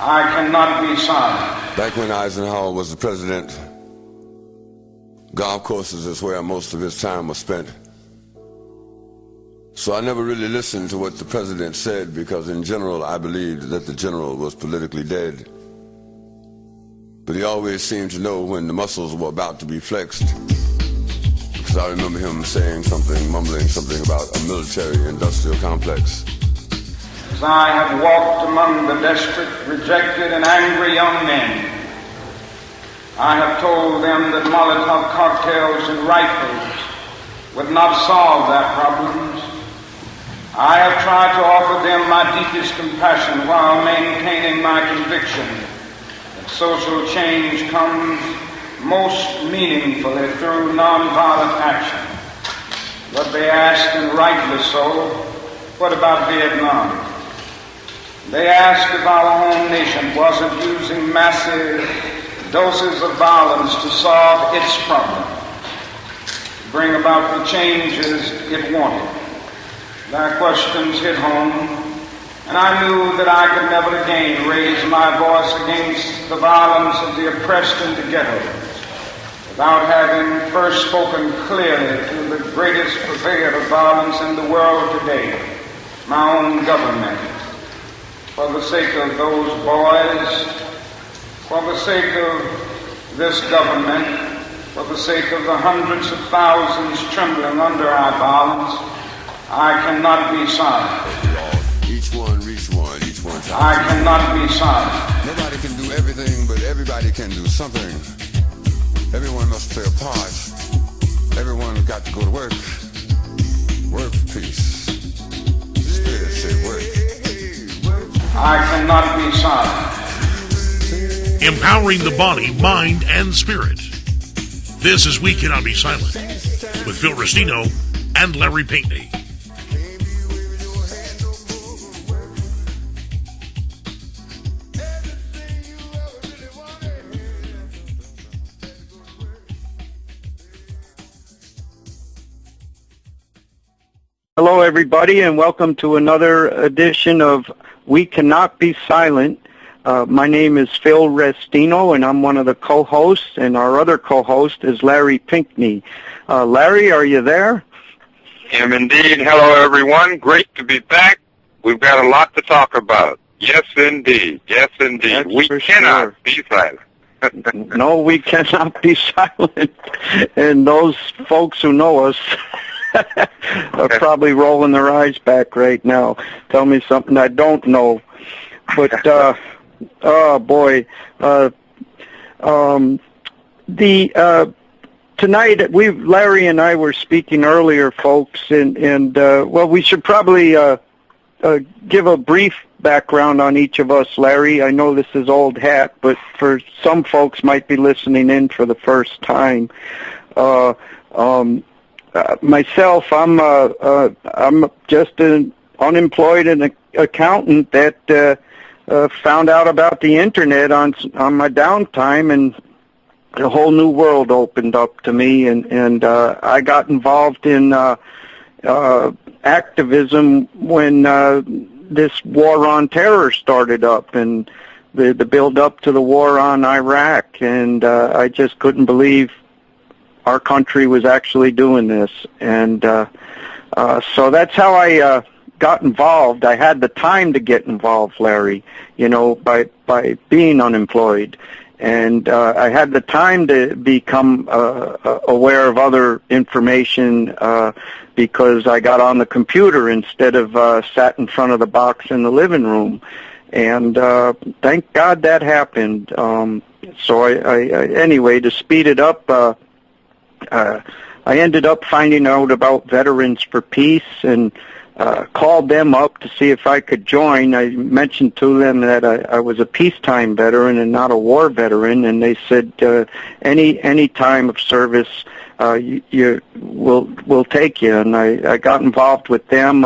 I cannot be silent. Back when Eisenhower was the president, golf courses is where most of his time was spent. So I never really listened to what the president said, because in general I believed that the general was politically dead. But he always seemed to know when the muscles were about to be flexed, because I remember him saying something, mumbling something about a military-industrial complex. As I have walked among the desperate, rejected, and angry young men, I have told them that Molotov cocktails and rifles would not solve their problems. I have tried to offer them my deepest compassion while maintaining my conviction that social change comes most meaningfully through nonviolent action. But they ask, and rightly so, what about Vietnam? They ask if our home nation wasn't using massive doses of violence to solve its problem, to bring about the changes it wanted. Their questions hit home, and I knew that I could never again raise my voice against the violence of the oppressed in the ghettos without having first spoken clearly to the greatest purveyor of violence in the world today, my own government. For the sake of those boys, for the sake of this government, for the sake of the hundreds of thousands trembling under our violence, I cannot be silent. Each one reach one, each one time. I cannot be silent. Nobody can do everything, but everybody can do something. Everyone must play a part. Everyone's got to go to work. Work for peace. Spirit say work. I cannot be silent. Empowering the body, mind, and spirit. This is We Cannot Be Silent with Phil Restino and Larry Pinkney. Hello, everybody, and welcome to another edition of We Cannot Be Silent. My name is Phil Restino, and I'm one of the co-hosts, and our other co-host is Larry Pinkney. Larry, are you there? Am indeed. Hello, everyone. Great to be back. We've got a lot to talk about. Yes, indeed. Yes, indeed. That's we cannot be silent. No, we cannot be silent. And those folks who know us are probably rolling their eyes back right now. Tell me something I don't know. But, oh boy, tonight Larry and I were speaking earlier, folks, and well, we should probably give a brief background on each of us. Larry, I know this is old hat, but for some folks might be listening in for the first time. Myself, I'm just an unemployed accountant that found out about the internet on my downtime, and a whole new world opened up to me, and I got involved in activism when this war on terror started up, and the build up to the war on Iraq, and I just couldn't believe our country was actually doing this, and so that's how I got involved. I had the time to get involved, Larry, you know, by being unemployed, and I had the time to become aware of other information because I got on the computer instead of sat in front of the box in the living room, and thank God that happened. So I anyway, to speed it up, I ended up finding out about Veterans for Peace and called them up to see if I could join. I mentioned to them that I was a peacetime veteran and not a war veteran, and they said any time of service we'll take you. And I got involved with them.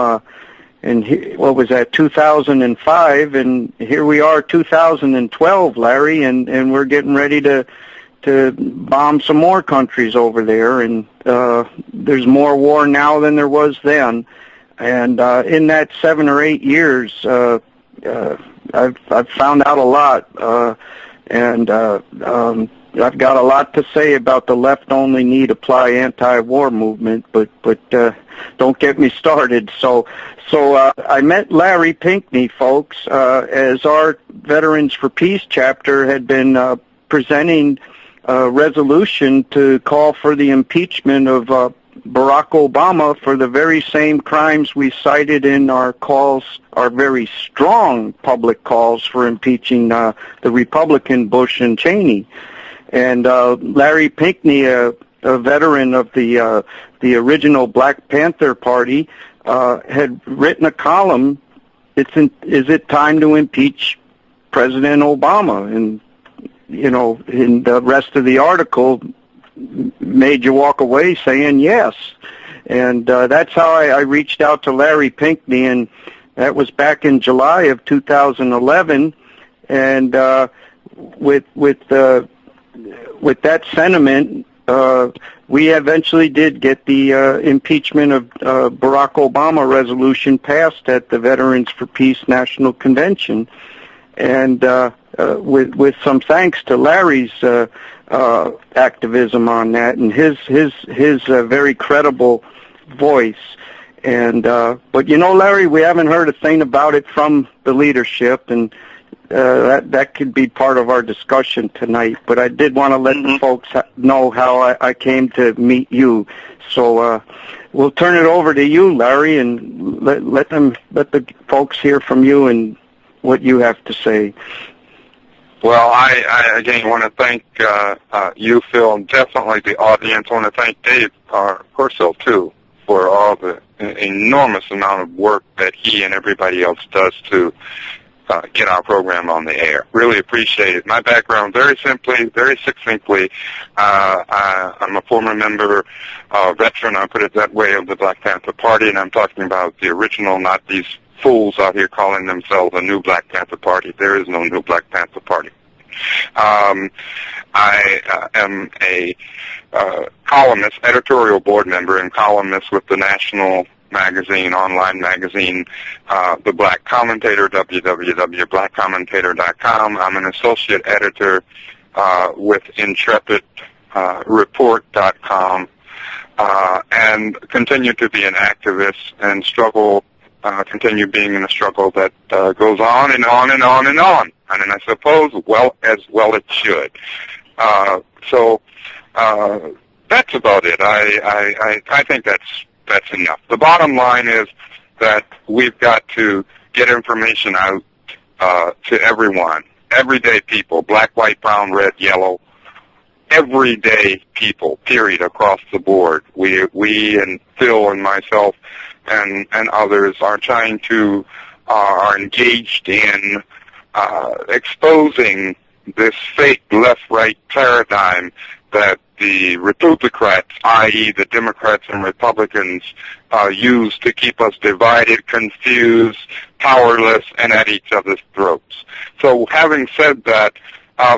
And what was that, 2005? And here we are, 2012, Larry, and we're getting ready to bomb some more countries over there, and there's more war now than there was then. And in that 7 or 8 years, I've found out a lot, and I've got a lot to say about the left only need apply anti-war movement, but don't get me started. So I met Larry Pinkney, folks, as our Veterans for Peace chapter had been presenting a resolution to call for the impeachment of Barack Obama for the very same crimes we cited in our calls, our very strong public calls for impeaching the Republican Bush and Cheney. And Larry Pinkney, a veteran of the original Black Panther Party, had written a column, Is it time to impeach President Obama? And, you know, in the rest of the article made you walk away saying yes. And that's how I reached out to Larry Pinkney, and that was back in July of 2011. And with that sentiment, we eventually did get the impeachment of Barack Obama resolution passed at the Veterans for Peace National Convention. And with some thanks to Larry's activism on that and his very credible voice. And but you know, Larry, we haven't heard a thing about it from the leadership, and that could be part of our discussion tonight. But I did want to let the folks know how I came to meet you. So we'll turn it over to you, Larry, and let the folks hear from you and what you have to say. Well, I again want to thank you, Phil, and definitely the audience. I want to thank Dave Purcell, too, for all the enormous amount of work that he and everybody else does to get our program on the air. Really appreciate it. My background, very simply, very succinctly, I'm a former member, veteran, I'll put it that way, of the Black Panther Party, and I'm talking about the original, not these fools out here calling themselves a new Black Panther Party. There is no new Black Panther Party. I am a columnist, editorial board member, and columnist with the national magazine, online magazine, The Black Commentator, www.blackcommentator.com. I'm an associate editor with IntrepidReport.com, and continue to be an activist and struggle. Continue being in a struggle that goes on and on and on and on, and I suppose as well it should. So that's about it. I think that's enough. The bottom line is that we've got to get information out to everyone, everyday people, black, white, brown, red, yellow, everyday people, period, across the board. We and Phil and myself and others are trying to, are engaged in exposing this fake left-right paradigm that the Republicrats, i.e. the Democrats and Republicans, use to keep us divided, confused, powerless, and at each other's throats. So having said that,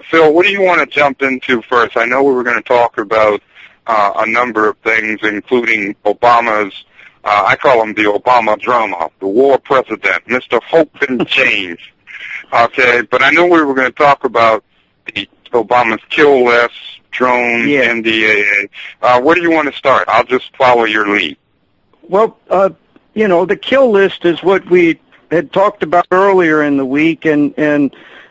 Phil, what do you want to jump into first? I know we were going to talk about a number of things, including Obama's, I call him the Obama drama, the war president, Mr. Hope and Change. Okay, but I know we were going to talk about Obama's kill list, drones, NDAA. Where do you want to start? I'll just follow your lead. Well, you know, the kill list is what we had talked about earlier in the week, and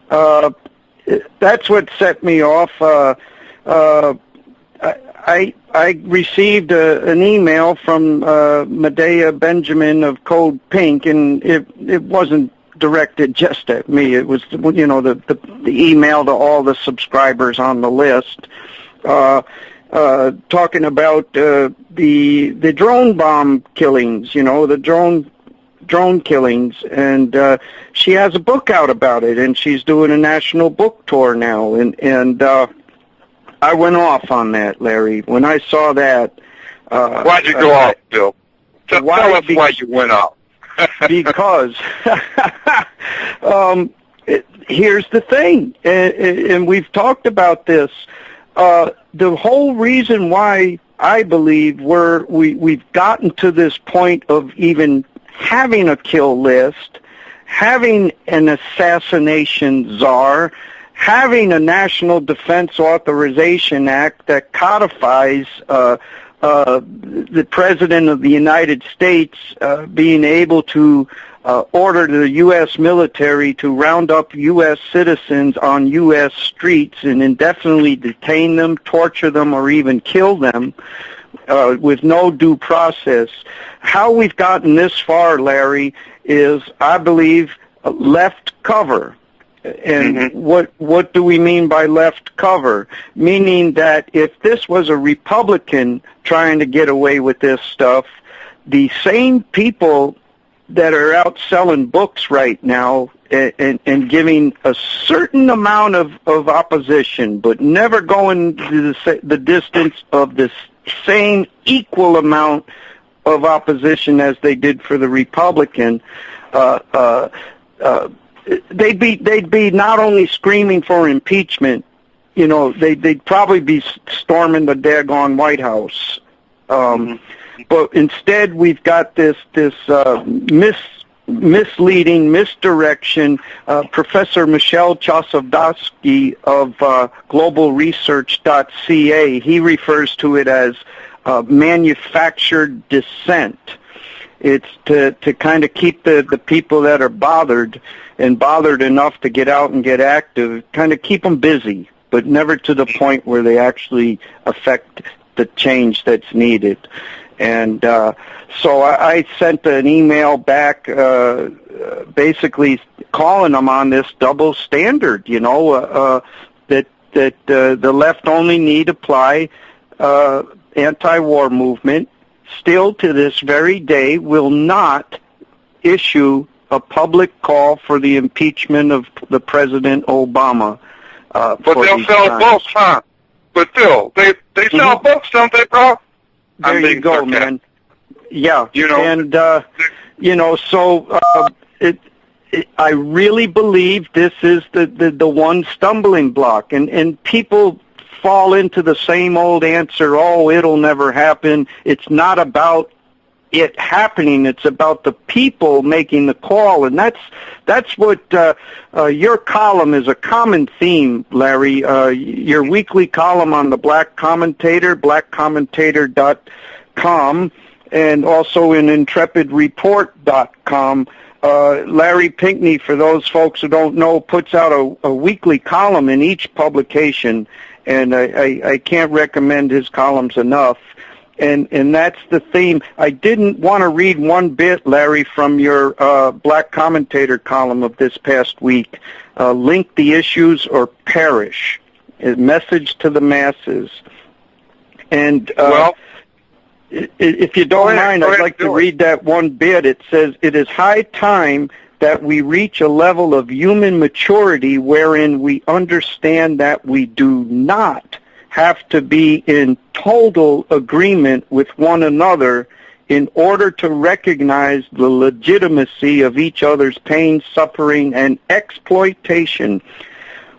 that's what set me off. I received an email from Medea Benjamin of Code Pink, and it wasn't directed just at me. It was, you know, the email to all the subscribers on the list, talking about the drone bomb killings, you know, the drone killings, and she has a book out about it, and she's doing a national book tour now, and I went off on that, Larry. When I saw that, why'd you go off, Bill? Tell us why you went off. Because here's the thing, and we've talked about this. The whole reason why I believe we've gotten to this point of even having a kill list having an assassination czar, having a National Defense Authorization Act that codifies the President of the United States being able to order the U.S. military to round up U.S. citizens on U.S. streets and indefinitely detain them, torture them, or even kill them with no due process. How we've gotten this far, Larry, is, I believe, left cover. And what do we mean by left cover? Meaning that if this was a Republican trying to get away with this stuff, the same people that are out selling books right now and giving a certain amount of opposition, but never going to the distance of the same equal amount of opposition as they did for the Republican, they'd be not only screaming for impeachment, you know, they'd probably be storming the daggone White House. But instead, we've got this misleading, misdirection. Professor Michel Chossudovsky of globalresearch.ca, he refers to it as manufactured dissent. It's to kind of keep the people that are bothered enough to get out and get active, kind of keep them busy, but never to the point where they actually affect the change that's needed. And so I sent an email back basically calling them on this double standard, you know, that the left only need apply anti-war movement, still to this very day will not issue a public call for the impeachment of the President Obama. But they'll sell books, huh? But still, they sell books, don't they, bro? There you go, man. Yeah, you know, and you know, so I really believe this is the one stumbling block, and people fall into the same old answer. Oh, it'll never happen. It's not about it happening. It's about the people making the call, and that's what your column is a common theme, Larry. Your weekly column on the Black Commentator, blackcommentator.com, and also in intrepidreport.com. Larry Pinkney, for those folks who don't know, puts out a weekly column in each publication, and I can't recommend his columns enough. And that's the theme. I didn't want to read one bit, Larry, from your Black Commentator column of this past week. Link the issues or perish. A message to the masses. And if you don't mind, I'd like to read that one bit. It says, "It is high time that we reach a level of human maturity wherein we understand that we do not have to be in total agreement with one another in order to recognize the legitimacy of each other's pain, suffering, and exploitation.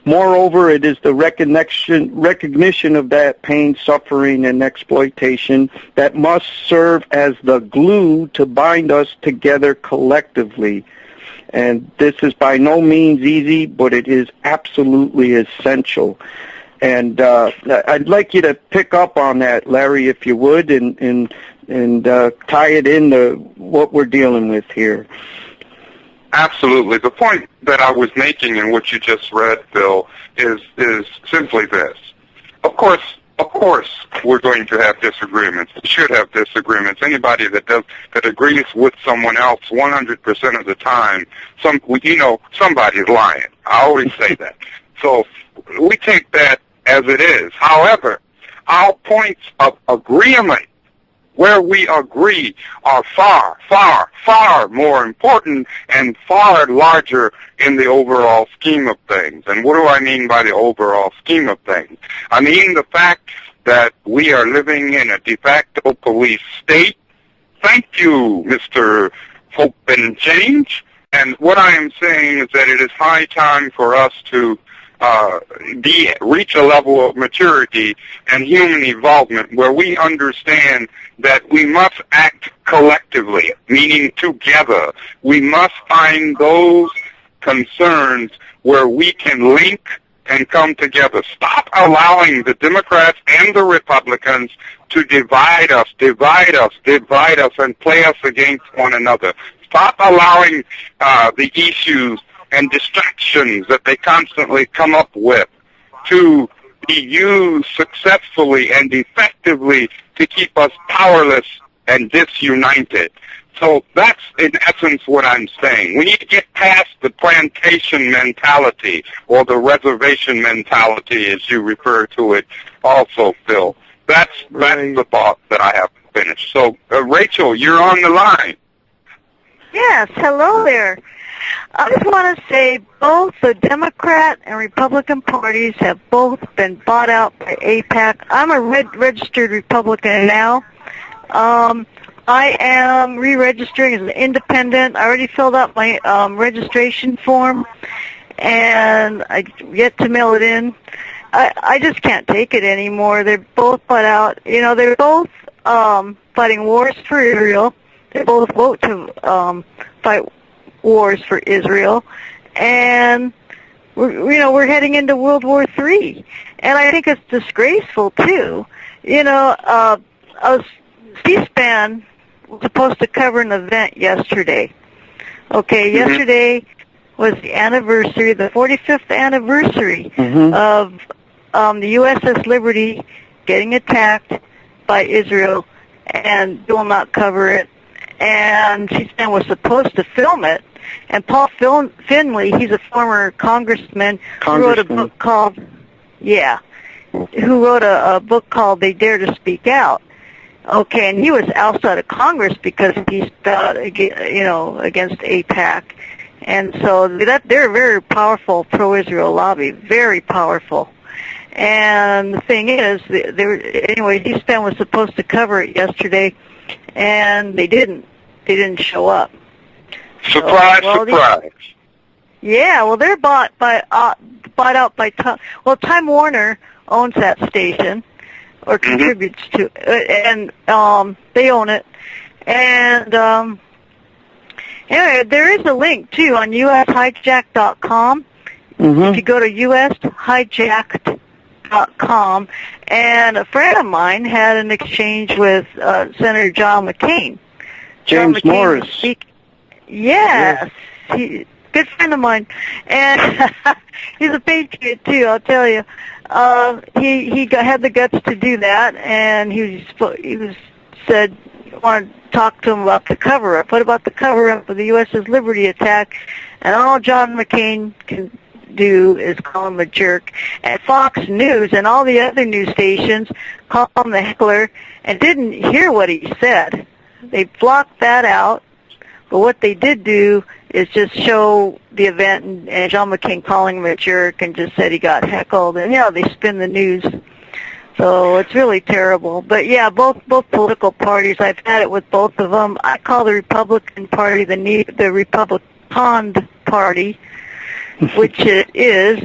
Moreover, it is the recognition of that pain, suffering, and exploitation that must serve as the glue to bind us together collectively." And this is by no means easy, but it is absolutely essential. And I'd like you to pick up on that, Larry, if you would, and tie it into what we're dealing with here. Absolutely. The point that I was making in what you just read, Phil, is simply this. Of course, we're going to have disagreements. We should have disagreements. Anybody that agrees with someone else 100% of the time, somebody's lying. I always say that. So we take that as it is. However, our points of agreement, where we agree, are far, far, far more important and far larger in the overall scheme of things. And what do I mean by the overall scheme of things? I mean the fact that we are living in a de facto police state. Thank you, Mr. Hope and Change. And what I am saying is that it is high time for us to reach a level of maturity and human involvement where we understand that we must act collectively, meaning together. We must find those concerns where we can link and come together. Stop allowing the Democrats and the Republicans to divide us, and play us against one another. Stop allowing the issues and distractions that they constantly come up with to be used successfully and effectively to keep us powerless and disunited. So that's, in essence, what I'm saying. We need to get past the plantation mentality or the reservation mentality, as you refer to it also, Phil. That's the thought that I have finished. So, Rachel, you're on the line. Yes, hello there. I just want to say both the Democrat and Republican parties have both been bought out by AIPAC. I'm a registered Republican now. I am re-registering as an independent. I already filled out my registration form, and I yet to mail it in. I just can't take it anymore. They're both bought out. You know, they're both fighting wars for Israel. They both vote to fight wars for Israel, and we're heading into World War III, and I think it's disgraceful too. C-SPAN was supposed to cover an event yesterday. Okay, yesterday was the anniversary, the 45th anniversary of the USS Liberty getting attacked by Israel, and will not cover it. And C-SPAN was supposed to film it, and Paul Finley, he's a former congressman, who wrote a book called, They Dare to Speak Out. Okay, and he was outside of Congress because he stood, against AIPAC. And so they're a very powerful pro-Israel lobby, very powerful. And the thing is, C-SPAN was supposed to cover it yesterday, and they didn't. They didn't show up. Surprise, surprise. They're bought out by Time Warner owns that station, or contributes to it, and they own it. And anyway, there is a link too on ushijacked.com. If you go to ushijacked.com, and a friend of mine had an exchange with Senator John McCain. James Morris. Yes. Good friend of mine, and he's a patriot too. I'll tell you. He had the guts to do that, and he said wanted to talk to him about the cover-up. What about the cover-up of the USS Liberty attack? And all John McCain can do is call him a jerk. And Fox News and all the other news stations called him the heckler and didn't hear what he said. They blocked that out. But what they did do is just show the event and John McCain calling him a jerk and just said he got heckled. And, they spin the news. So it's really terrible. But, both political parties, I've had it with both of them. I call the Republican Party the Republican Party, which it is.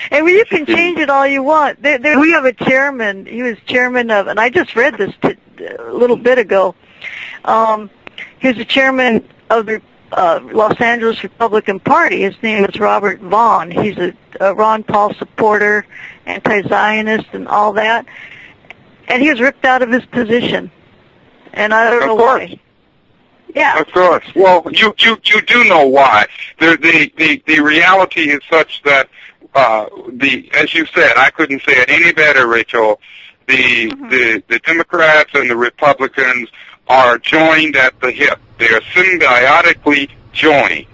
And you can change it all you want. We have a chairman. He was chairman of, and I just read this a little bit ago. He was the chairman of the Los Angeles Republican Party. His name is Robert Vaughn. He's a Ron Paul supporter, anti-Zionist, and all that. And he was ripped out of his position. And I don't know why. Yeah. Of course. Well, you do know why. The reality is such that as you said, I couldn't say it any better, Rachel. The Democrats and the Republicans are joined at the hip. They are symbiotically joined,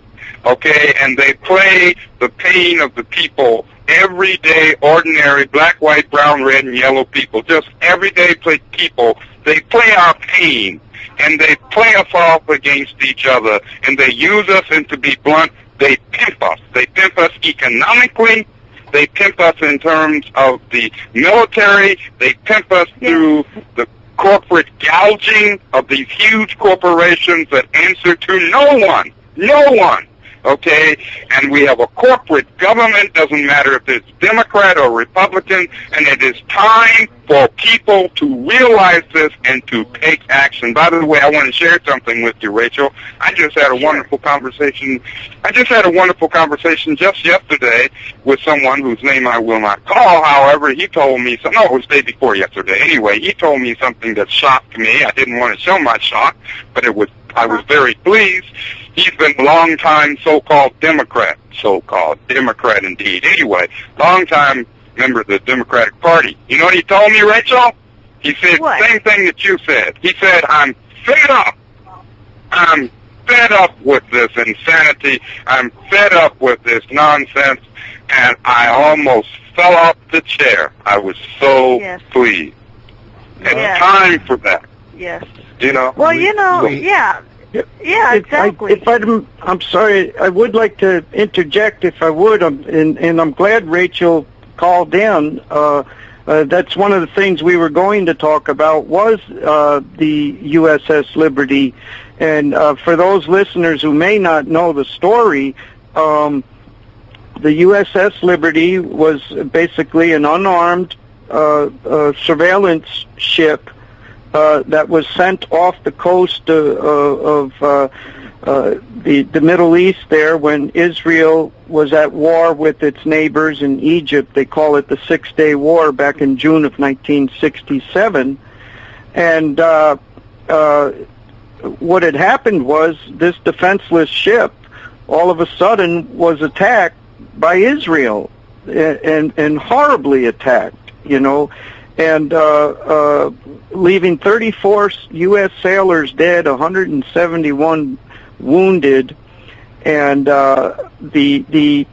okay? And they play the pain of the people, everyday, ordinary, black, white, brown, red, and yellow people, just everyday people. They play our pain, and they play us off against each other, and they use us, and to be blunt, they pimp us. They pimp us economically. They pimp us in terms of the military. They pimp us through the corporate gouging of these huge corporations that answer to no one. okay? And we have a corporate government, doesn't matter if it's Democrat or Republican, and it is time for people to realize this and to take action. By the way, I want to share something with you, Rachel. I just had a wonderful conversation. just yesterday with someone whose name I will not call. However, he told me something. No, it was the day before yesterday. Anyway, he told me something that shocked me. I didn't want to show my shock, but I was very pleased. He's been a long-time so-called Democrat indeed. Anyway, long-time member of the Democratic Party. You know what he told me, Rachel? He said the same thing that you said. He said, I'm fed up. I'm fed up with this insanity. I'm fed up with this nonsense. And I almost fell off the chair. I was so pleased. It's time for that. Yes. You know? Well, yeah, exactly. I'm sorry, I would like to interject if I would, and I'm glad Rachel called in. That's one of the things we were going to talk about was the USS Liberty. And for those listeners who may not know the story, the USS Liberty was basically an unarmed surveillance ship that was sent off the coast of the Middle East there when Israel was at war with its neighbors in Egypt. They call it the Six-Day War back in June of 1967. And what had happened was this defenseless ship all of a sudden was attacked by Israel, and horribly attacked, and leaving 34 U.S. sailors dead, 171 wounded, and the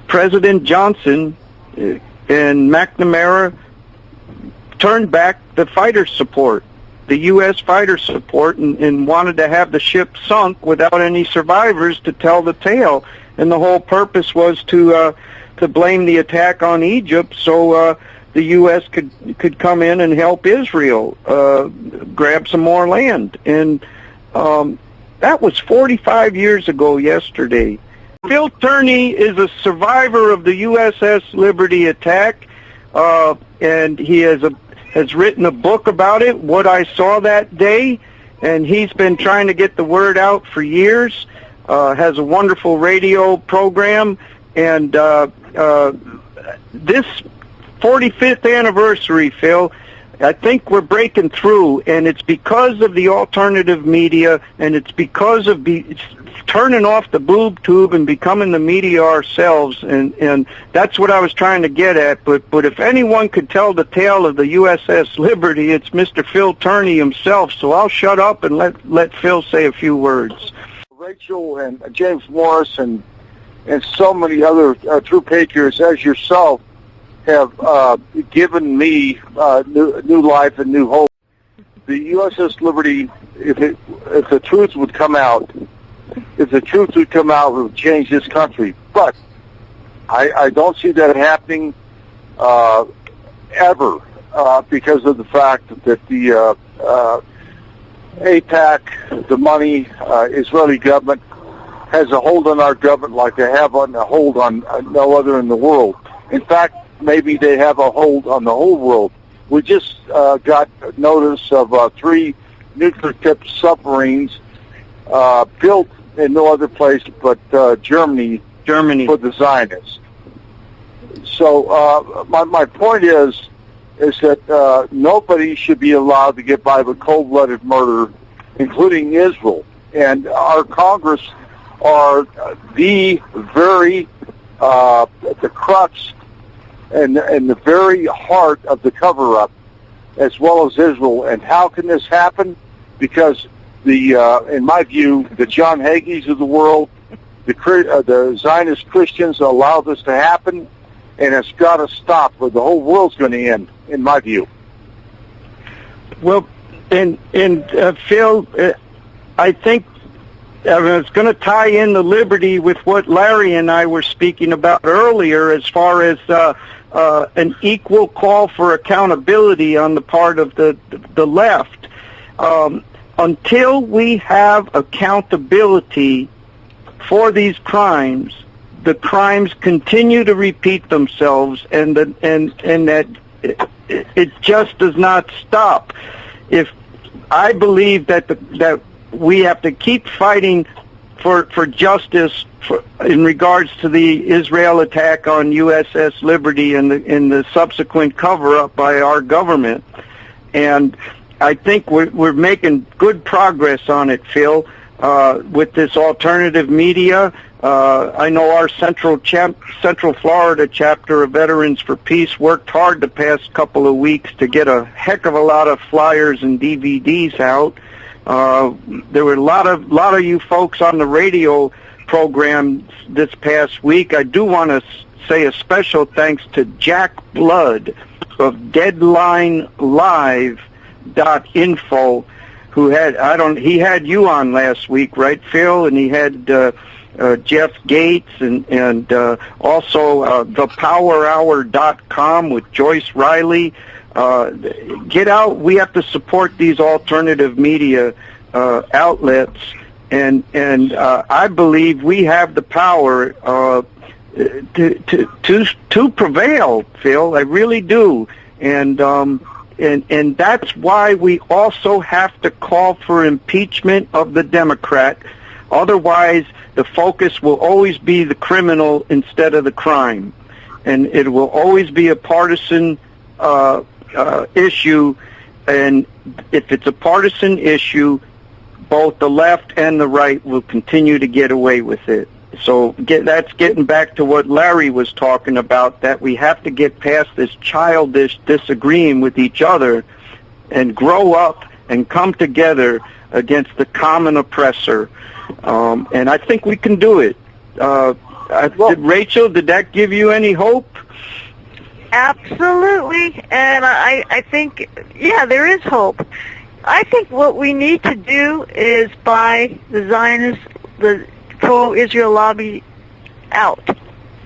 President Johnson and McNamara turned back the fighter support, the U.S. fighter support, and wanted to have the ship sunk without any survivors to tell the tale. And the whole purpose was to blame the attack on Egypt, so the U.S. could come in and help Israel grab some more land. And that was 45 years ago yesterday. Phil Tourney is a survivor of the USS Liberty attack, and he has written a book about it, What I Saw That Day, and he's been trying to get the word out for years. Has a wonderful radio program, and this 45th anniversary, Phil, I think we're breaking through, and it's because of the alternative media, and it's because of turning off the boob tube and becoming the media ourselves, and that's what I was trying to get at. But if anyone could tell the tale of the USS Liberty, it's Mr. Phil Tourney himself. So I'll shut up and let Phil say a few words. Rachel and James Morris and so many other true patriots as yourself have given me new life and new hope. The USS Liberty, if the truth would come out, it would change this country. But I don't see that happening ever because of the fact that the AIPAC, the money, Israeli government, has a hold on our government like they have a hold on no other in the world. In fact, maybe they have a hold on the whole world. We just got notice of 3 nuclear-tipped submarines built in no other place but Germany for the Zionists. So my point is that nobody should be allowed to get by with cold-blooded murder, including Israel. And our Congress are the very the crux and the very heart of the cover-up, as well as Israel. And how can this happen? Because in my view, the John Hagees of the world, the Zionist Christians allow this to happen, and it's got to stop, or the whole world's going to end, in my view. Well, and Phil, I think I was going to tie in the liberty with what Larry and I were speaking about earlier, as far as an equal call for accountability on the part of the left. Until we have accountability for these crimes, the crimes continue to repeat themselves, and that it just does not stop. If I believe that we have to keep fighting for justice in regards to the Israel attack on USS Liberty and the subsequent cover-up by our government, and I think we're making good progress on it, Phil, with this alternative media. I know our Central Florida chapter of Veterans for Peace worked hard the past couple of weeks to get a heck of a lot of flyers and DVDs out. There were a lot of you folks on the radio program this past week. I do want to say a special thanks to Jack Blood of DeadlineLive.info, who he had you on last week, right, Phil? And he had Jeff Gates and also thepowerhour.com with Joyce Riley. Get out. We have to support these alternative media outlets, and I believe we have the power to prevail, Phil. I really do, and that's why we also have to call for impeachment of the Democrat. Otherwise, the focus will always be the criminal instead of the crime, and it will always be a partisan issue. And if it's a partisan issue, both the left and the right will continue to get away with it. So that's getting back to what Larry was talking about, that we have to get past this childish disagreeing with each other and grow up and come together against the common oppressor. And I think we can do it. Rachel, did that give you any hope? Absolutely. And I think, yeah, there is hope. I think what we need to do is buy the Zionists, the pro-Israel lobby out.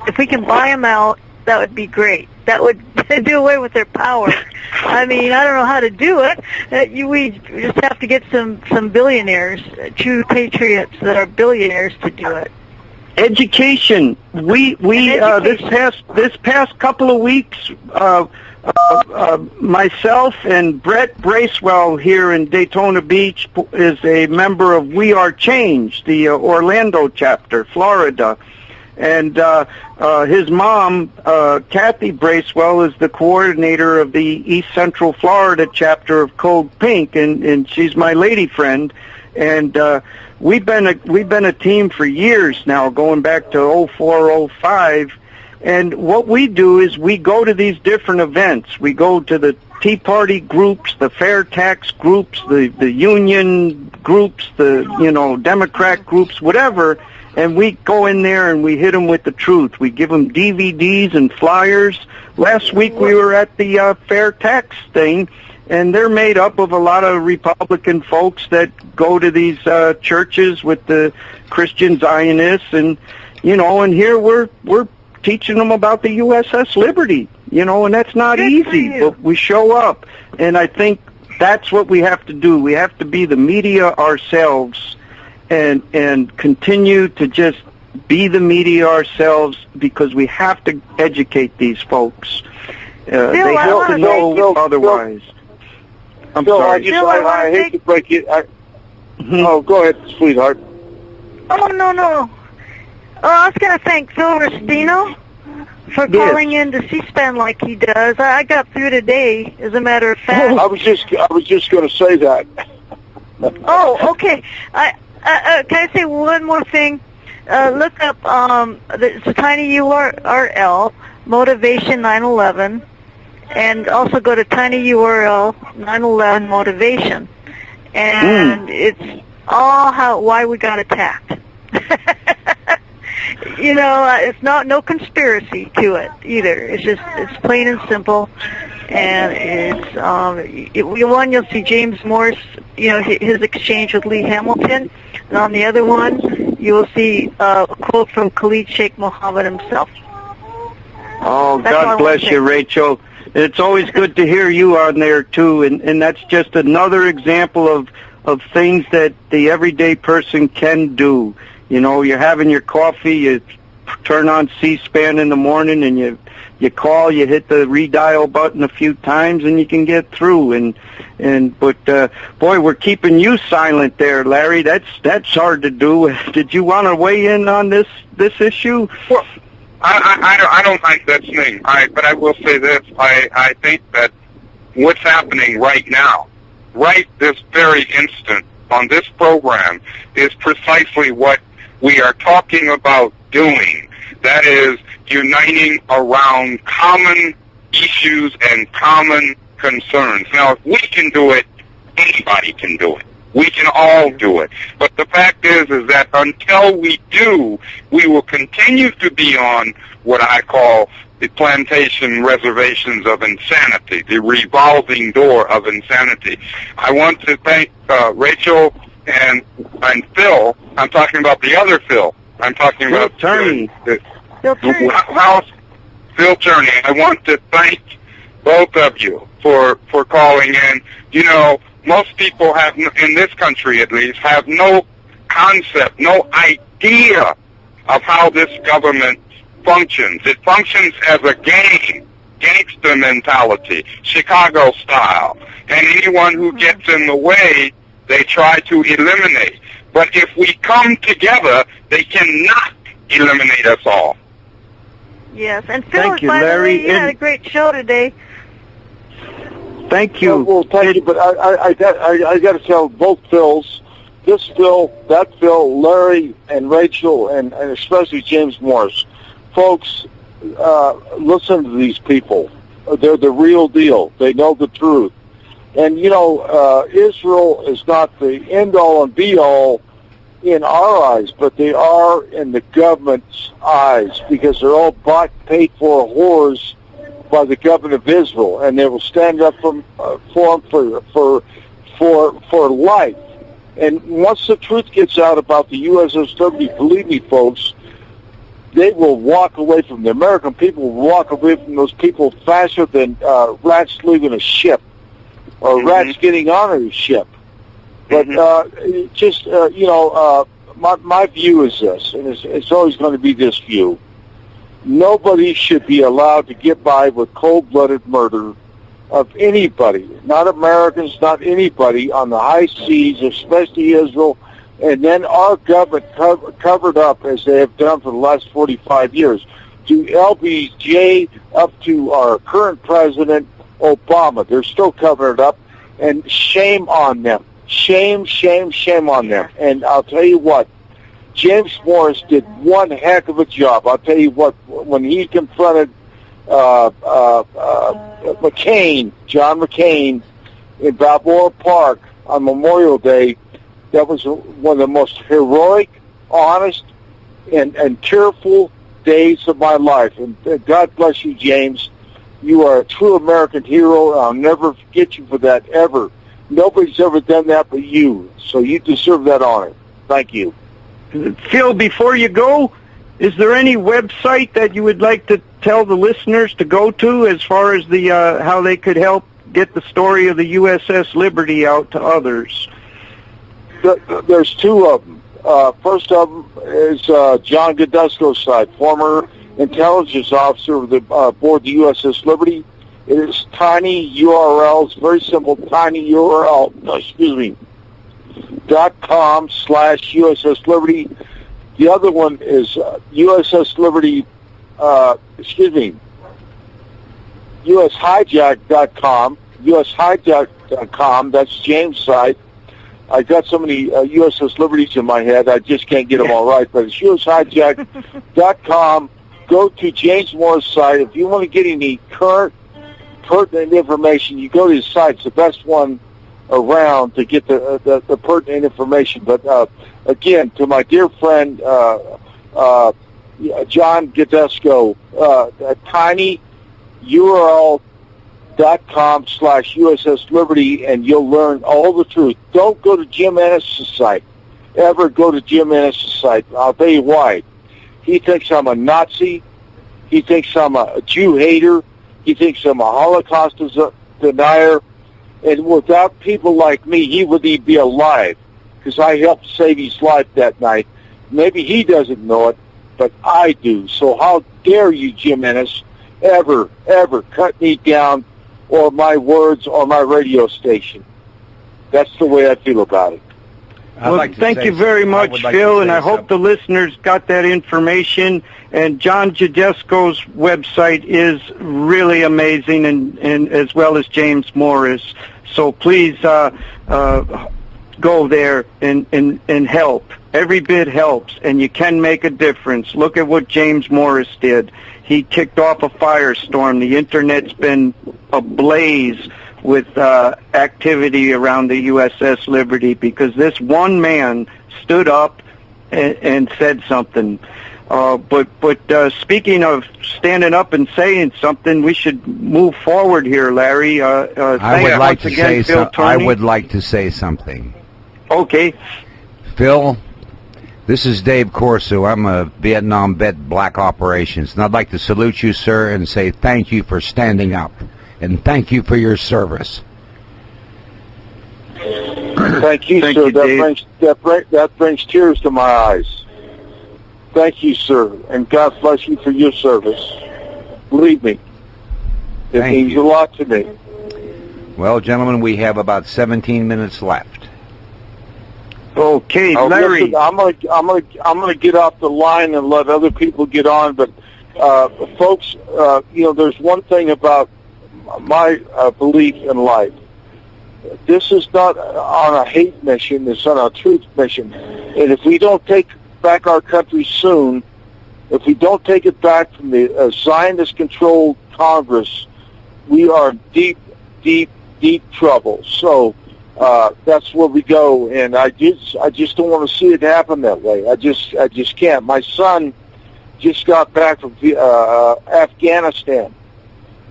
If we can buy them out, that would be great. That would do away with their power. I mean, I don't know how to do it. We just have to get some billionaires, true patriots that are billionaires to do it. Education. This past couple of weeks, myself and Brett Bracewell here in Daytona Beach is a member of We Are Change, the Orlando chapter, Florida. And his mom, Kathy Bracewell, is the coordinator of the East Central Florida chapter of Code Pink, and she's my lady friend. And we've been a team for years now, going back to 04, 05. And what we do is we go to these different events. We go to the Tea Party groups, the fair tax groups, the union groups, the Democrat groups, whatever. And we go in there and we hit them with the truth. We give them DVDs and flyers. Last week we were at the fair tax thing, and they're made up of a lot of Republican folks that go to these churches with the Christian Zionists, and and here we're teaching them about the USS Liberty, and that's not easy, but we show up, and I think that's what we have to do. We have to be the media ourselves, and continue to just be the media ourselves, because we have to educate these folks. They have to know otherwise. I'm sorry. I hate to break it. Oh, go ahead, sweetheart. Oh, no. I was going to thank Phil Restino for calling in to C-SPAN like he does. I got through today, as a matter of fact. I was just going to say that. Oh, okay. Can I say one more thing? Look up it's a tiny URL, Motivation 9/11, and also go to tiny URL 9/11 Motivation, and it's all why we got attacked. It's no conspiracy to it either. It's plain and simple, and you'll see James Morse, his exchange with Lee Hamilton, and on the other one you will see a quote from Khalid Sheikh Mohammed himself. Oh, God bless you, Rachel. It's always good to hear you on there too, and that's just another example of things that the everyday person can do. You know, you're having your coffee, you turn on C-SPAN in the morning, and you call, you hit the redial button a few times, and you can get through. But boy, we're keeping you silent there, Larry. That's hard to do. Did you want to weigh in on this issue? Well, I don't think that's me. But I will say this. I think that what's happening right now, right this very instant on this program, is precisely what we are talking about doing. That is uniting around common issues and common concerns. Now, if we can do it, anybody can do it. We can all do it. But the fact is that until we do, we will continue to be on what I call the plantation reservations of insanity, the revolving door of insanity. I want to thank Rachel and Phil. I'm talking about the other Phil. I'm talking about Tourney. Phil Tourney. Phil Tourney. I want to thank both of you for calling in. You know, most people have, in this country at least, have no concept, no idea of how this government functions. It functions as a game, gangster mentality, Chicago style. And anyone who gets in the way, they try to eliminate. But if we come together, they cannot eliminate us all. Yes, and Phil, Thank you, by the Larry. way, you had a great show today. Thank you. Well, thank you, but I got to tell both Phils, this Phil, that Phil, Larry and Rachel, and especially James Morris, folks, listen to these people. They're the real deal. They know the truth. And, you know, Israel is not the end-all and be-all in our eyes, but they are in the government's eyes, because they're all bought, paid for whores by the government of Israel, and they will stand up for them for life. And once the truth gets out about the USS Liberty, believe me, folks, they will walk away from the American people. Will walk away from those people faster than rats leaving a ship, or rats getting on a ship. But my view is this, and it's always going to be this view. Nobody should be allowed to get by with cold-blooded murder of anybody, not Americans, not anybody on the high seas, especially Israel, and then our government covered up, as they have done for the last 45 years, to LBJ up to our current president, Obama. They're still covering it up, and shame on them. Shame, shame, shame on them. And I'll tell you what, James Morris did one heck of a job. I'll tell you what, when he confronted John McCain in Balboa Park on Memorial Day, that was one of the most heroic, honest, and tearful days of my life. And God bless you, James. You are a true American hero, and I'll never forget you for that, ever. Nobody's ever done that but you, so you deserve that honor. Thank you. Phil, before you go, is there any website that you would like to tell the listeners to go to as far as the how they could help get the story of the USS Liberty out to others? There's two of them. First of them is John Godesco's site, former intelligence officer of the aboard the USS Liberty. It is tiny URL. It's very simple. Tiny URL. .com/USS Liberty. The other one is USS Liberty. USHijack.com. USHijack.com. That's James' site. I got so many USS Liberties in my head, I just can't get them all right. But it's USHijack.com. Go to James Moore's site. If you want to get any current, pertinent information, you go to his site. It's the best one around to get the pertinent information. But again, to my dear friend John Godesco, tiny URL.com/USS Liberty, and you'll learn all the truth. Don't go to Jim Ennis' site. Ever go to Jim Ennis' site. I'll tell you why. He thinks I'm a Nazi. He thinks I'm a Jew hater. He thinks I'm a Holocaust denier. And without people like me, he wouldn't even be alive, because I helped save his life that night. Maybe he doesn't know it, but I do. So how dare you, Jim Ennis, ever cut me down or my words or my radio station. That's the way I feel about it. Well, thank you very much, Phil, and I hope the listeners got that information. And John Jadesko's website is really amazing, and as well as James Morris. So please go there and help. Every bit helps, and you can make a difference. Look at what James Morris did. He kicked off a firestorm. The Internet's been ablaze with activity around the USS Liberty because this one man stood up and said something. But speaking of standing up and saying something, we should move forward here, Larry. I would like to say something. Okay. Phil, this is Dave Corso. I'm a Vietnam vet, Black Operations, and I'd like to salute you, sir, and say thank you for standing up. And thank you for your service. Thank you, sir. That brings tears to my eyes. Thank you, sir, and God bless you for your service. Believe me, it means a lot to me. Well, gentlemen, we have about 17 minutes left. Okay, Larry. Listen, I'm gonna get off the line and let other people get on. But folks, there's one thing about my belief in life. This is not on a hate mission. It's on a truth mission. And if we don't take back our country soon, if we don't take it back from the Zionist-controlled Congress, we are in deep, deep, deep trouble. So that's where we go. And I just don't want to see it happen that way. I just can't. My son just got back from Afghanistan.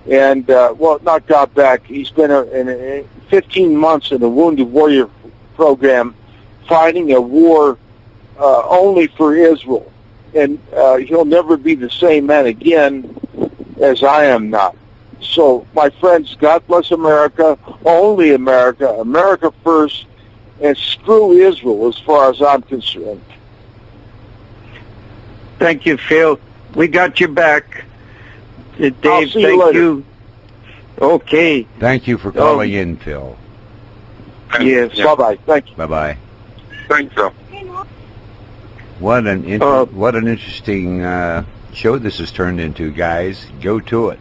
And, not got back. He's been in 15 months in the Wounded Warrior program fighting a war only for Israel. And he'll never be the same man again as I am not. So, my friends, God bless America, only America, America first, and screw Israel as far as I'm concerned. Thank you, Phil. We got your back. Dave, I'll see you later. You. Okay. Thank you for calling in, Phil. Yes. Yeah. Bye-bye. Thank you. Bye-bye. Thanks, Phil. What an interesting show this has turned into, guys. Go to it.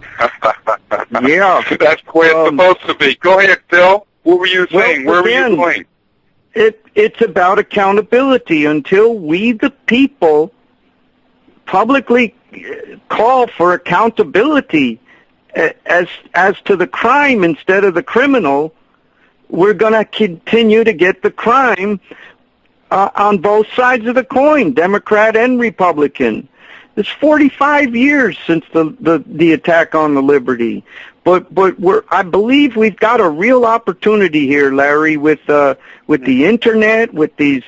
Yeah. That's the way it's supposed to be. Go ahead, Phil. What were you saying? Where were you going? It's about accountability. Until we, the people, publicly call for accountability as to the crime instead of the criminal, we're going to continue to get the crime on both sides of the coin, Democrat and Republican. It's 45 years since the attack on the Liberty, but I believe we've got a real opportunity here, Larry, with the internet, with these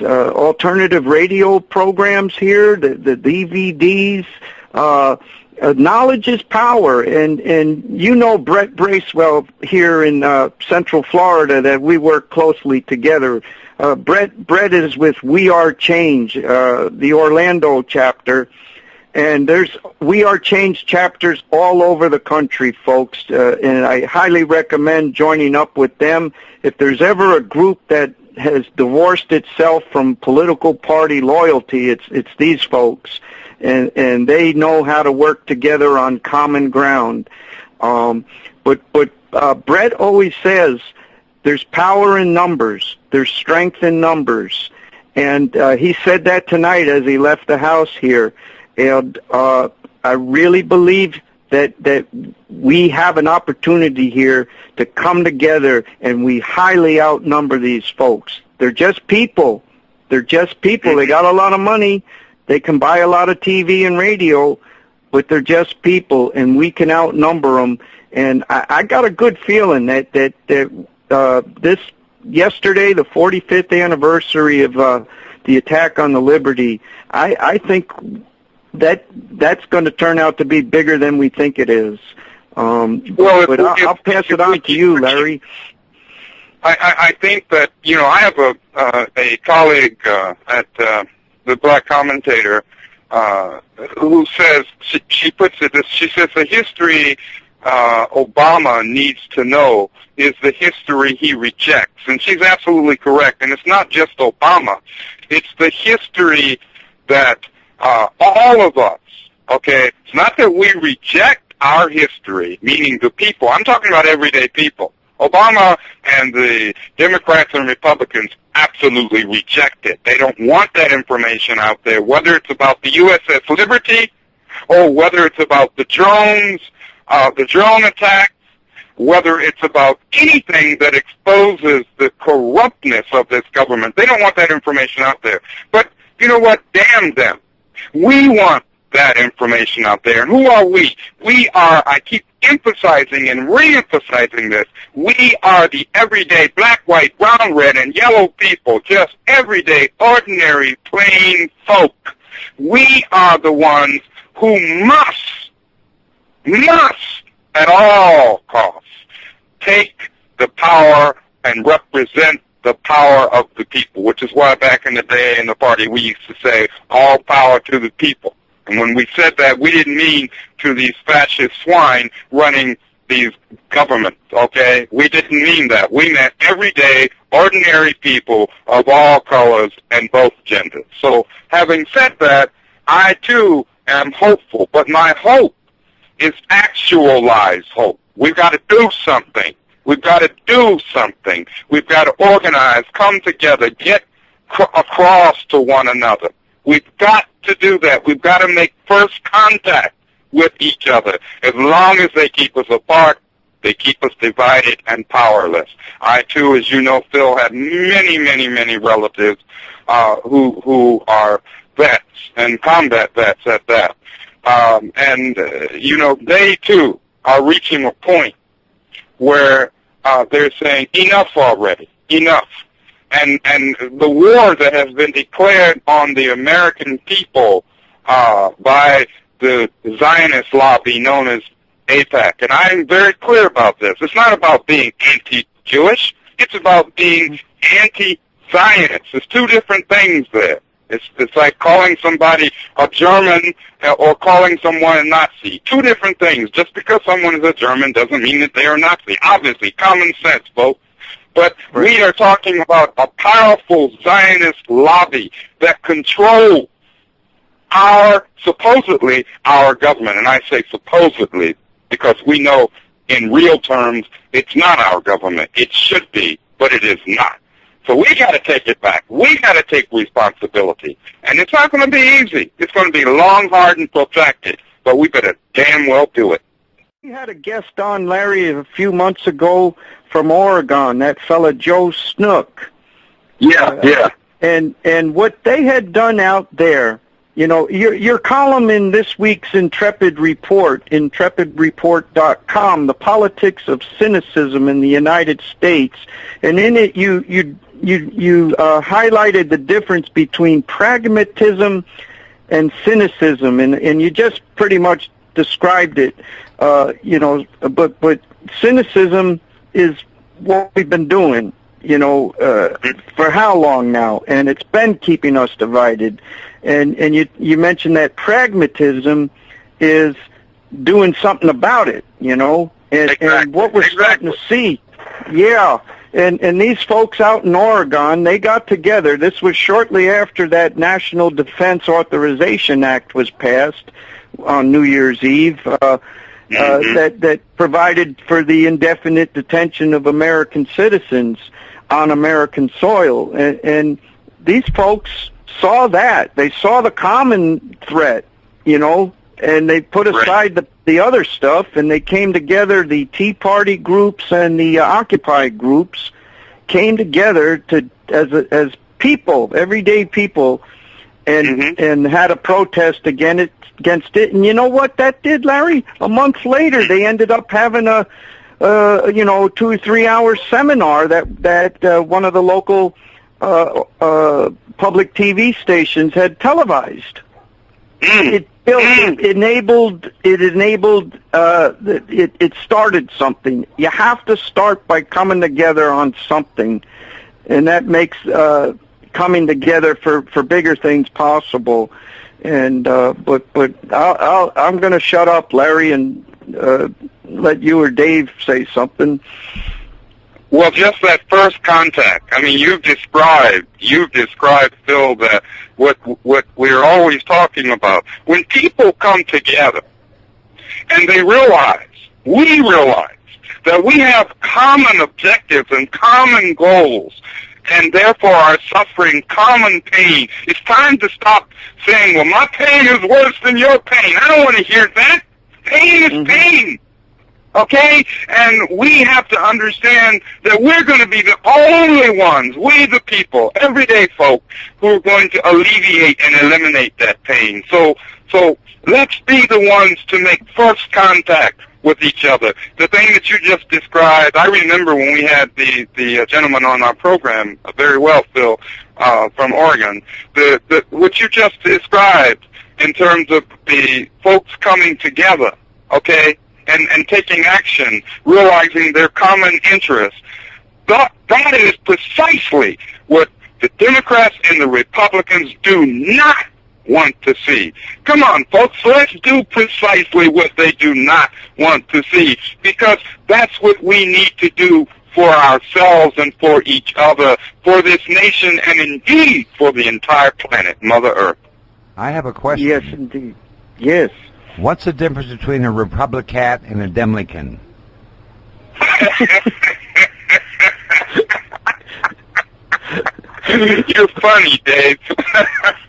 alternative radio programs here, the DVDs. Knowledge is power, and Brett Bracewell here in Central Florida that we work closely together. Brett is with We Are Change, the Orlando chapter, and there's We Are Change chapters all over the country, folks, and I highly recommend joining up with them. If there's ever a group that has divorced itself from political party loyalty, it's these folks. And they know how to work together on common ground. But Brett always says there's power in numbers. There's strength in numbers. And he said that tonight as he left the house here. And I really believe that we have an opportunity here to come together, and we highly outnumber these folks. They're just people. They got a lot of money. They can buy a lot of TV and radio, but they're just people, and we can outnumber them. And I got a good feeling that this yesterday, the 45th anniversary of the attack on the Liberty, I think that's going to turn out to be bigger than we think it is. But I'll pass it on to you, Larry. I think that I have a colleague at the black commentator, who says, she puts it this, she says the history Obama needs to know is the history he rejects. And she's absolutely correct. And it's not just Obama. It's the history that all of us, okay, it's not that we reject our history, meaning the people. I'm talking about everyday people. Obama and the Democrats and Republicans absolutely reject it. They don't want that information out there, whether it's about the USS Liberty or whether it's about the drones, the drone attacks, whether it's about anything that exposes the corruptness of this government. They don't want that information out there. But you know what? Damn them. We want that information out there. And who are we? We are, I keep emphasizing and re-emphasizing this, we are the everyday black, white, brown, red, and yellow people, just everyday, ordinary, plain folk. We are the ones who must, at all costs, take the power and represent the power of the people, which is why back in the day in the party we used to say, all power to the people. And when we said that, we didn't mean to these fascist swine running these governments, okay? We didn't mean that. We meant everyday, ordinary people of all colors and both genders. So having said that, I too am hopeful, but my hope is actualized hope. We've got to do something. We've got to do something. We've got to organize, come together, get across to one another. We've got to do that. We've got to make first contact with each other. As long as they keep us apart, they keep us divided and powerless. I, too, as you know, Phil, have many relatives who are vets and combat vets at that. You know, they, too, are reaching a point where they're saying, enough already, enough. And the war that has been declared on the American people by the Zionist lobby known as AIPAC, and I'm very clear about this. It's not about being anti-Jewish. It's about being anti-Zionist. There's two different things there. It's like calling somebody a German or calling someone a Nazi. Two different things. Just because someone is a German doesn't mean that they are Nazi. Obviously, common sense, folks. But we are talking about a powerful Zionist lobby that controls supposedly our government. And I say supposedly because we know in real terms it's not our government. It should be, but it is not. So we got to take it back. We got to take responsibility. And it's not going to be easy. It's going to be long, hard, and protracted. But we better damn well do it. We had a guest on, Larry, a few months ago from Oregon, that fella Joe Snook. Yeah. And what they had done out there, you know, your column in this week's Intrepid Report, intrepidreport.com, the politics of cynicism in the United States, and in it you highlighted the difference between pragmatism and cynicism, and you just pretty much described it, you know, but cynicism is what we've been doing, you know, for how long now, and it's been keeping us divided. And you mentioned that pragmatism is doing something about it, you know, and what we're starting to see, and these folks out in Oregon, they got together. This was shortly after that National Defense Authorization Act was passed on New Year's Eve, that provided for the indefinite detention of American citizens on American soil. And these folks saw that. They saw the common threat, you know, and they put aside the other stuff, and they came together. The Tea Party groups and the Occupy groups came together as people, everyday people, and had a protest against it. And you know what that did, Larry? A month later, they ended up having a 2 or 3 hour seminar that one of the local public TV stations had televised. It started something. You have to start by coming together on something, and that makes coming together for bigger things possible. And but I'm going to shut up, Larry, and let you or Dave say something. Well, just that first contact. I mean, you've described, Phil, that what we're always talking about. When people come together and they realize, we realize, that we have common objectives and common goals, and therefore are suffering common pain, it's time to stop saying, well, my pain is worse than your pain. I don't want to hear that. Pain is pain. Okay? And we have to understand that we're going to be the only ones, we the people, everyday folk, who are going to alleviate and eliminate that pain. So let's be the ones to make first contact with each other. The thing that you just described, I remember when we had the gentleman on our program very well, Phil, from Oregon, what you just described in terms of the folks coming together, okay, and taking action, realizing their common interests. That is precisely what the Democrats and the Republicans do not want to see. Come on, folks, let's do precisely what they do not want to see, because that's what we need to do for ourselves and for each other, for this nation, and indeed for the entire planet, Mother Earth. I have a question. Yes, indeed. Yes. What's the difference between a Republican and a Demlican? You're funny, Dave.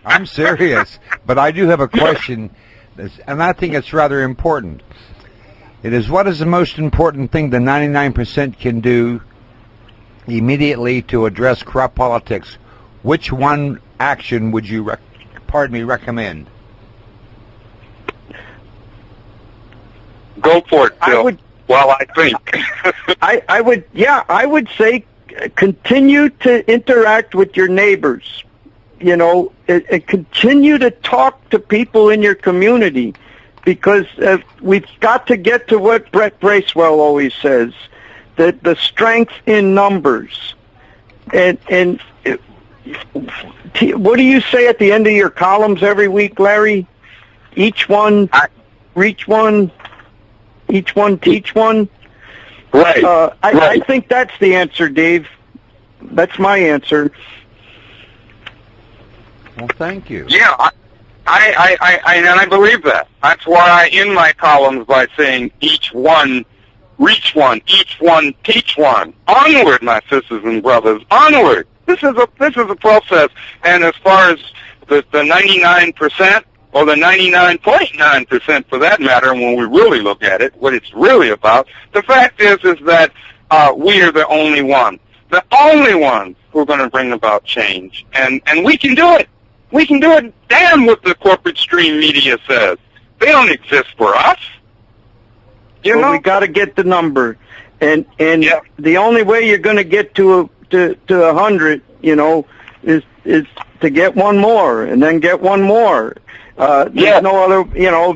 I'm serious, but I do have a question, and I think it's rather important. It is, what is the most important thing the 99% can do immediately to address corrupt politics? Which one action would you, recommend? Go for it, Phil. I think. I would say continue to interact with your neighbors, you know, and continue to talk to people in your community, because we've got to get to what Brett Bracewell always says, that the strength in numbers. And what do you say at the end of your columns every week, Larry? Each one, reach one, each one, teach one. Right. I think that's the answer, Dave. That's my answer. Well, thank you. Yeah, I believe that. That's why I end my columns by saying each one, reach one, each one, teach one. Onward, my sisters and brothers, onward. This is a process, and as far as the 99%, or the 99.9% for that matter, and when we really look at it, what it's really about, the fact is that we are the only ones who are going to bring about change. And we can do it. We can do it. Damn what the corporate stream media says. They don't exist for us. You know? We got to get the number. And the only way you're going to get to 100, you know, is to get one more, and then get one more. There's no other, you know,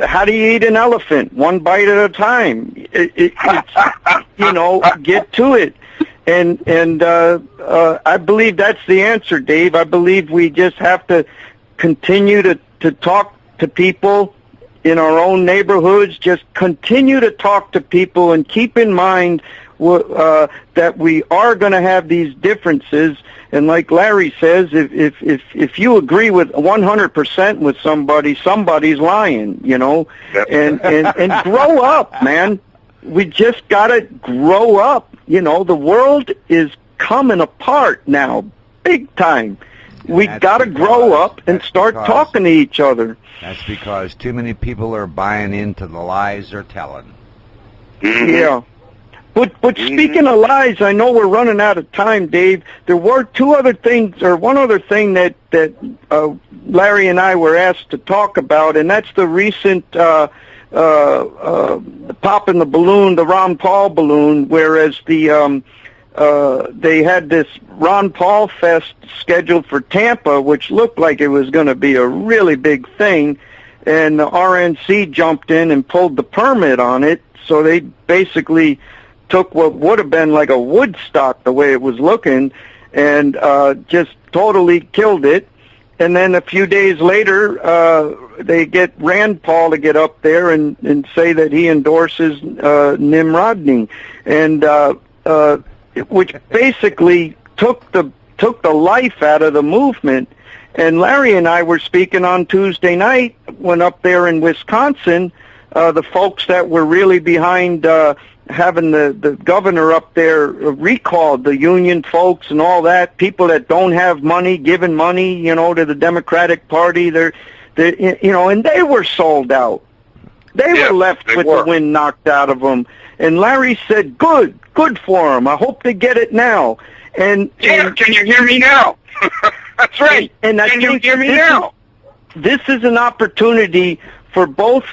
how do you eat an elephant? One bite at a time. It's, you know, get to it. And I believe that's the answer, Dave. I believe we just have to continue to talk to people in our own neighborhoods. Just continue to talk to people and keep in mind that we are going to have these differences. And like Larry says, if you agree with 100% with somebody, somebody's lying, you know. And grow up, man. We just got to grow up. You know, the world is coming apart now, big time. We got to grow up and start talking to each other. That's because too many people are buying into the lies they're telling. Yeah. But speaking of lies, I know we're running out of time, Dave. There were two other things, or one other thing that Larry and I were asked to talk about, and that's the recent popping the balloon, the Ron Paul balloon, whereas they had this Ron Paul Fest scheduled for Tampa, which looked like it was going to be a really big thing, and the RNC jumped in and pulled the permit on it, so they basically took what would have been like a Woodstock, the way it was looking, and just totally killed it. And then a few days later, they get Rand Paul to get up there and say that he endorses Nimrodny, and which basically took the life out of the movement. And Larry and I were speaking on Tuesday night when up there in Wisconsin, the folks that were really behind having the governor up there recalled, the union folks and all that, people that don't have money, giving money, to the Democratic Party, and they were sold out. They were left with the wind knocked out of them. And Larry said, good for them. I hope they get it now. And can you hear me now? That's right. And can you hear me now? This is an opportunity for both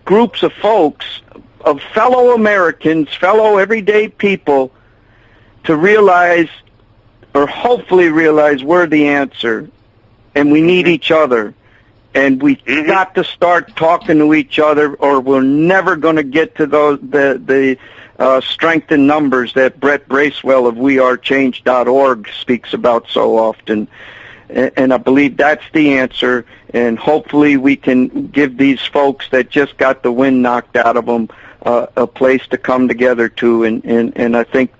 groups of folks, of fellow Americans, fellow everyday people, to realize, or hopefully realize, we're the answer, and we need each other. And we got to start talking to each other, or we're never going to get to the strength in numbers that Brett Bracewell of wearechange.org speaks about so often. And I believe that's the answer, and hopefully we can give these folks that just got the wind knocked out of them a place to come together to. And I think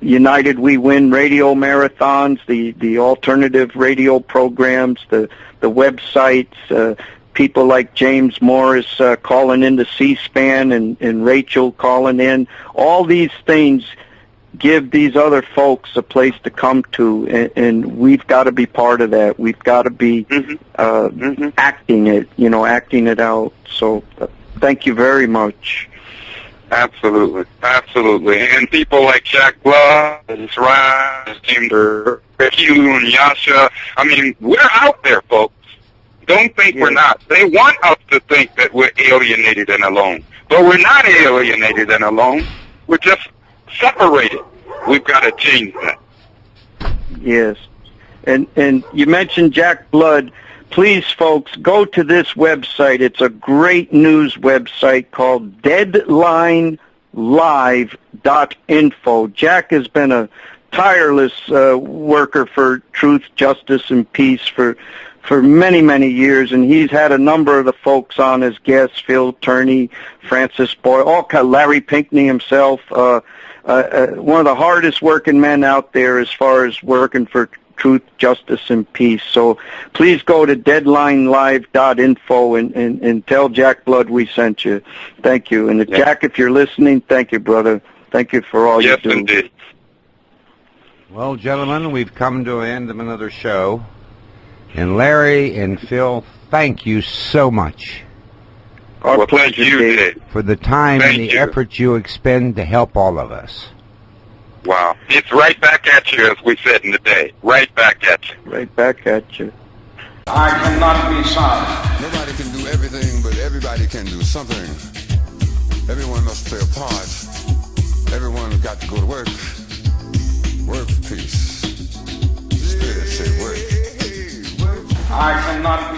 United We Win radio marathons, the alternative radio programs, the websites, people like James Morris calling into C-SPAN and Rachel calling in, all these things give these other folks a place to come to, and we've got to be part of that. We've got to be acting it out. So thank you very much. Absolutely. And people like Jack Blood, Ryan, Hugh, and Yasha, we're out there, folks. Don't think we're not. They want us to think that we're alienated and alone. But we're not alienated and alone. We're just separated. We've got to change that. Yes. And you mentioned Jack Blood. Please, folks, go to this website. It's a great news website called deadlinelive.info. Jack has been a tireless worker for truth, justice, and peace for many, many years, and he's had a number of the folks on as guests, Phil Tourney, Francis Boyle, Larry Pinkney himself, one of the hardest working men out there as far as working for truth, justice, and peace. So please go to deadlinelive.info and tell Jack Blood we sent you. Thank you. And Jack, if you're listening, thank you, brother. Thank you for all you do. Yes, indeed. Well, gentlemen, we've come to the end of another show. And Larry and Phil, thank you so much. Well, thank you, Dave. For the time and the effort you expend to help all of us. Wow. It's right back at you, as we said in the day. Right back at you. Right back at you. I cannot be silent. Nobody can do everything, but everybody can do something. Everyone must play a part. Everyone has got to go to work. Work for peace. Spirit say work. I cannot be